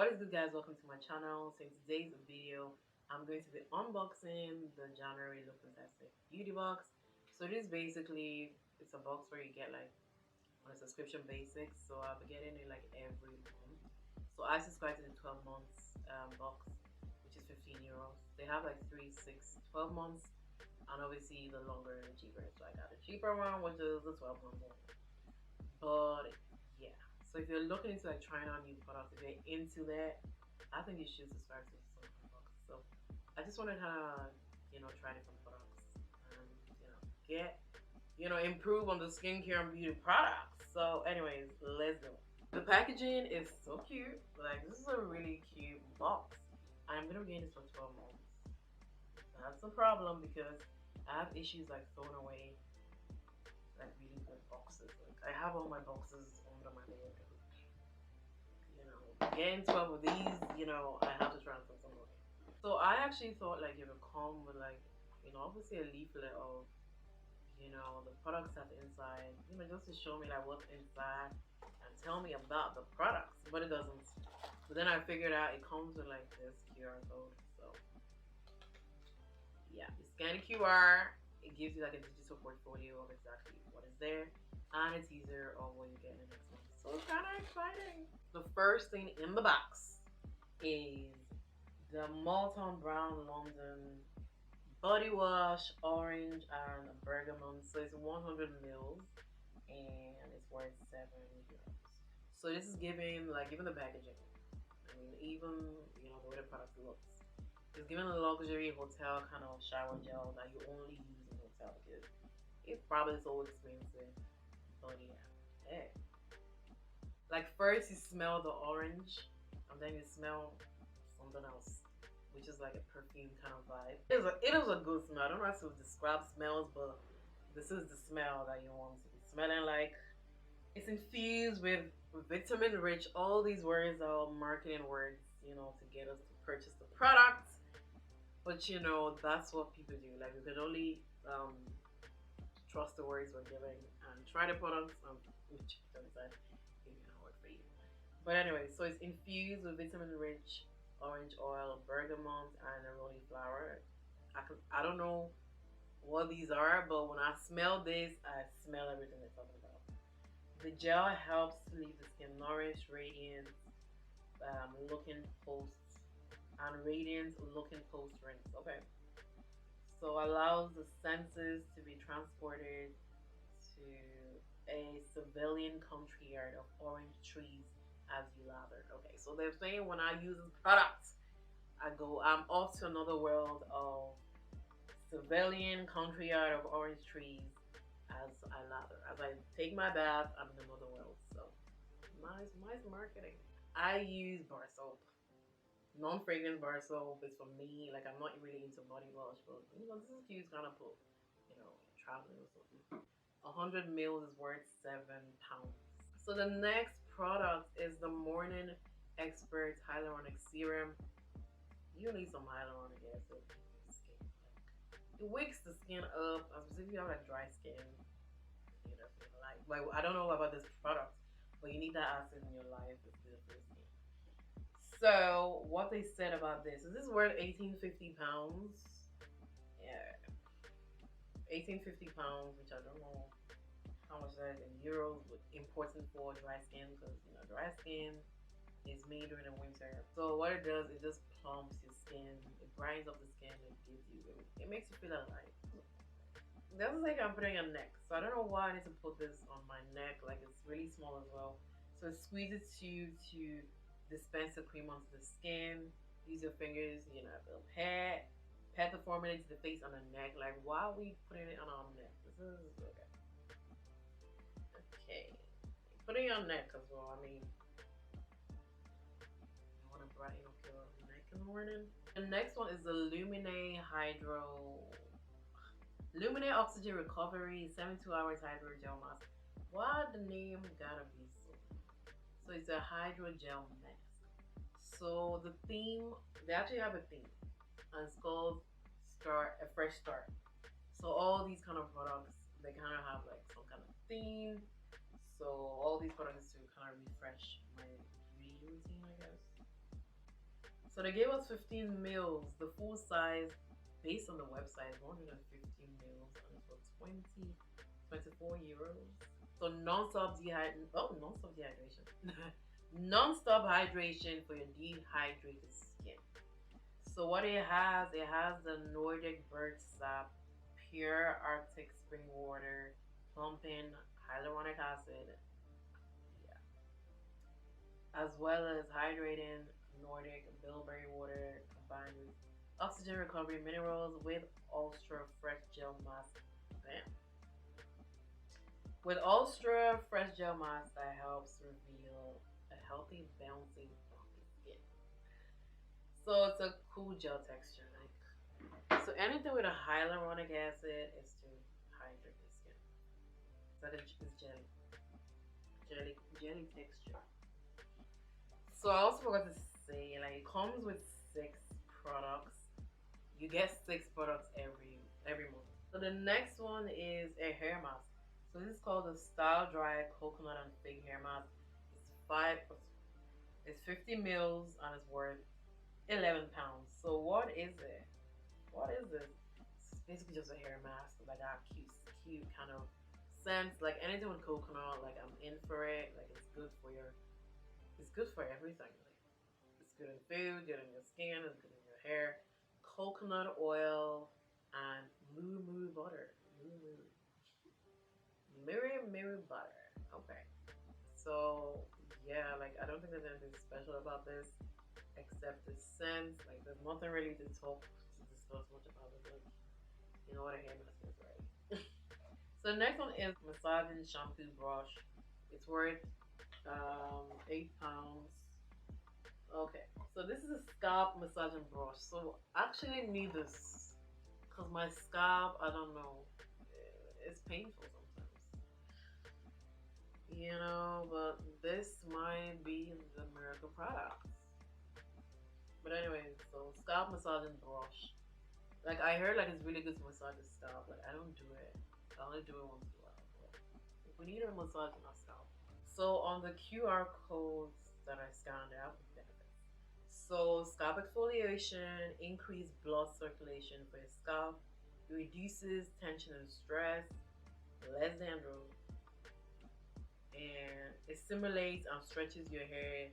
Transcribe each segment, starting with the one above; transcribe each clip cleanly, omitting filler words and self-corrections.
What is good, guys? Welcome to my channel. So in today's video, I'm going to be unboxing the January Look Fantastic Beauty Box. So this basically, it's a box where you get like on a subscription basis. So I'll be getting it like every month. So I subscribe to the 12 months box, which is €15. They have like 3, 6, 12 months, and obviously the longer and the cheaper. So I got a cheaper one, which is the 12-month one. But yeah, so if you're looking into like trying out new products, if you're into that, I think you should subscribe to some products. So I just want to kind of try different products and get improve on the skincare and beauty products. So anyways, let's go. The packaging is so cute. Like, this is a really cute box. I'm gonna be getting this for 12 months. That's a problem because I have issues like throwing away like really good boxes. Like, I have all my boxes under my bed. Getting 12 of these, I have to transfer some away. So I actually thought like it would come with like, obviously a leaflet of, the products that's inside, just to show me like what's inside and tell me about the products. But it doesn't. But then I figured out it comes with like this QR code. So yeah, you scan the QR. It gives you like a digital portfolio of exactly what is there and a teaser of what you get in the next month. So it's kind of exciting. The first thing in the box is the Molton Brown London Body Wash Orange and Bergamot. So it's 100 mils and it's worth €7. So this is giving even the packaging. I mean, even the way the product looks. It's giving a luxury hotel kind of shower gel that you only use in hotel because it's probably so expensive. But yeah. Like first you smell the orange and then you smell something else, which is like a perfume kind of vibe. It is a good smell. I don't know how to describe smells, but this is the smell that you want to be smelling like. It's infused with vitamin rich. All these words are marketing words, to get us to purchase the product. But that's what people do. Like, we could only trust the words we're giving and try the products, which turns out it may not work for you. But anyway, so it's infused with vitamin rich orange oil, bergamot, and neroli flower. I don't know what these are, but when I smell this, I smell everything they're talking about. The gel helps to leave the skin nourished, radiant, looking post and radiant looking post rinse. Okay, so allows the senses to be transported to a civilian country yard of orange trees as you lather. Okay, so they're saying when I use this product, I'm off to another world of civilian country yard of orange trees as I lather. As I take my bath, I'm in another world. So nice marketing. I use bar soap. Non-fragrance bar soap is for me. Like, I'm not really into body wash, but this is cute kind of put, traveling or something. 100 mils is worth £7. So the next product is the Morning Expert Hyaluronic Serum. You need some hyaluronic acid in your skin. It wakes the skin up, especially if you have like dry skin. Like I don't know about this product, but you need that acid in your life. It's good for your skin. So what they said about this is worth £18.50. Yeah, £18.50, which I don't know how much that is in euros, but important for dry skin because dry skin is made during the winter. So what it does, it just plumps your skin, it brightens up the skin, it makes you feel alive. That's like I'm putting on neck. So I don't know why I need to put this on my neck. Like, it's really small as well. So it squeezes you to dispense the cream onto the skin. Use your fingers, pat the formula into the face on the neck. Like, why are we putting it on our neck? This is okay. Okay. Putting it on neck as well. I mean, you want to brighten up your neck in the morning. The next one is the Lumene Lumene Oxygen Recovery 72 Hours Hydro Gel Mask. Why the name gotta be so? So it's a hydro gel mask. So the theme, they actually have a theme, and it's called a fresh start. So all these kind of products, they kind of have like some kind of theme. So all these products to kind of refresh my beauty routine, I guess. So they gave us 15 mils. The full size, based on the website, 115 mils, and it's for 24 euros. So non-stop dehydration. Non-stop hydration for your dehydrated skin. So what it has the Nordic bird sap, pure Arctic spring water, pumping hyaluronic acid, yeah, as well as hydrating Nordic bilberry water combined with oxygen recovery minerals with ultra fresh gel mask. Bam. With ultra fresh gel mask that helps reveal a healthy, bouncing, bumpy skin. So it's a cool gel texture. So anything with a hyaluronic acid is to hydrate the skin. So it's jelly texture. So I also forgot to say, like, it comes with 6 products. You get 6 products every month. So the next one is a hair mask. So this is called the StylDry Coconut and Fig Hair Mask. It's 50 mils and it's worth 11 pounds. So what is it? What is this? It's basically just a hair mask with like a cute kind of scent. Like anything with coconut, like I'm in for it. Like it's good for everything. Like it's good in food, good in your skin, it's good in your hair. Coconut oil and moo butter. Mirror butter. Okay. So yeah, like I don't think there's anything special about this except the scent. Like there's nothing really to discuss much about it. Like, you know what a hair mask is, right? So the next one is massaging shampoo brush. It's worth 8 pounds. Okay, so this is a scalp massaging brush. So I actually need this because my scalp, I don't know, it's painful sometimes. You know, but this might be the miracle product. But anyway, so scalp massaging brush. Like I heard, like it's really good to massage the scalp. Like I don't do it. I only do it once in a while. But if we need a massage on our scalp. So on the QR codes that I scanned out, benefits. So scalp exfoliation, increased blood circulation for your scalp, it reduces tension and stress, less dandruff, and it stimulates and stretches your hair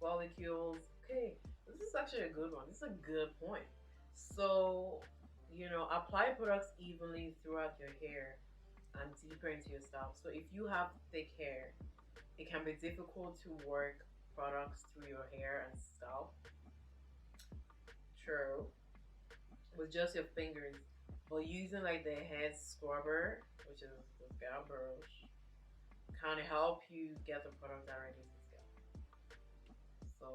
follicles. Okay, this is actually a good one. This is a good point. So, you know, apply products evenly throughout your hair and deeper into your scalp. So if you have thick hair, it can be difficult to work products through your hair and scalp. True. With just your fingers. But using like the head scrubber, which is the scalp brush, kind of help you get the product directly to the scalp. So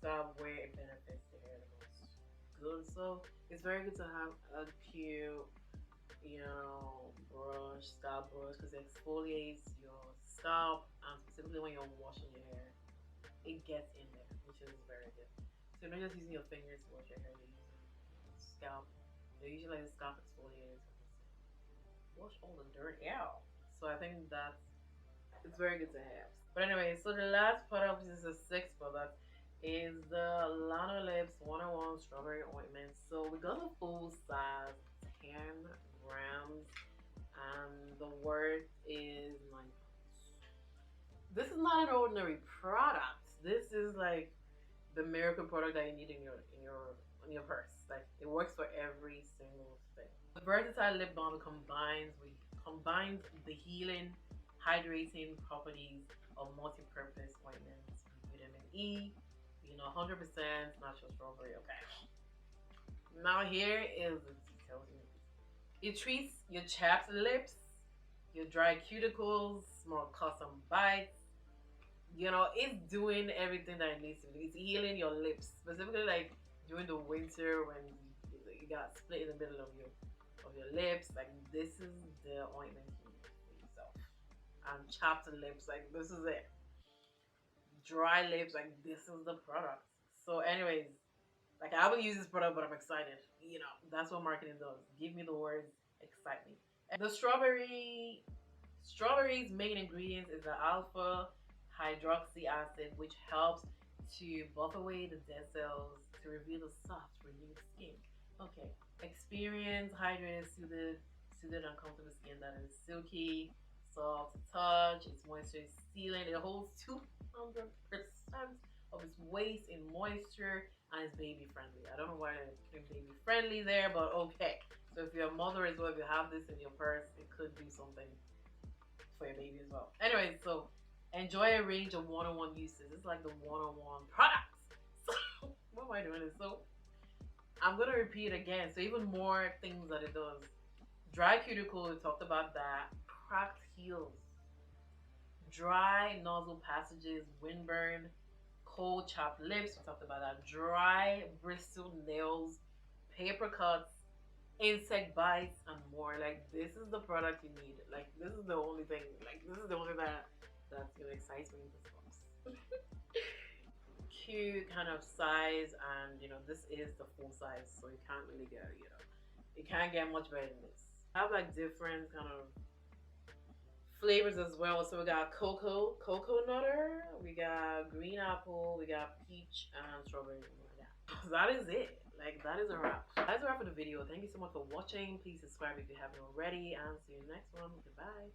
scalp where it benefits the hair the most. Good. So it's very good to have a cute, you know, scalp brush, because it exfoliates your scalp, and specifically when you're washing your hair, it gets in there, which is very good. So you're not just using your fingers to wash your hair, you're using scalp. They're usually like the scalp exfoliators. Wash all the dirt out. So I think it's very good to have. But anyway, so the last product, which is the 6th product, is the Lanolips 101 Strawberry Ointment. So we got a full size 10 grams, and the worth is like, this is not an ordinary product. This is like the miracle product that you need in your purse. Like it works for every single thing. The versatile lip balm combines the healing, hydrating properties of multi-purpose ointments, vitamin E, you know, 100% natural strawberry. Okay. Now here is the details. It treats your chapped lips, your dry cuticles, small custom bites. You know, it's doing everything that it needs to do. It's healing your lips, specifically like during the winter when you got split in the middle of your lips. Like this is the ointment you need for yourself. And chapped lips, like this is it. Dry lips, like this is the product. So, anyways, like I will use this product, but I'm excited. You know, that's what marketing does. Give me the words, excite me. And the strawberry's main ingredient is the alpha hydroxy acid, which helps to buff away the dead cells to reveal the soft, renewed skin. Okay, experience hydrated, soothed and comfortable skin that is silky, soft to touch. It's moisture sealing. It holds 200% of its waste in moisture, and it's baby friendly. I don't know why they're putting baby friendly there, but okay. So if you're a mother as well, if you have this in your purse, it could do something for your baby as well. Anyway, so enjoy a range of one-on-one uses. It's like the one-on-one products. So what am I doing this? So I'm gonna repeat again. So even more things that it does. Dry cuticle, we talked about that. Cracked heels, dry nozzle passages, windburn, cold chapped lips, we talked about that. Dry bristle nails, paper cuts, insect bites, and more. Like, this is the product you need. Like, this is the only thing. Like, this is the only thing that's gonna excite me in this box. Cute kind of size, and you know, this is the full size, so you can't really get, you know, you can't get much better than this. I have like different kind of flavors as well. So we got cocoa nutter, we got green apple, we got peach, and strawberry. So that is it. Like, that is a wrap. That's a wrap for the video. Thank you so much for watching. Please subscribe if you haven't already, and see you in the next one. Goodbye.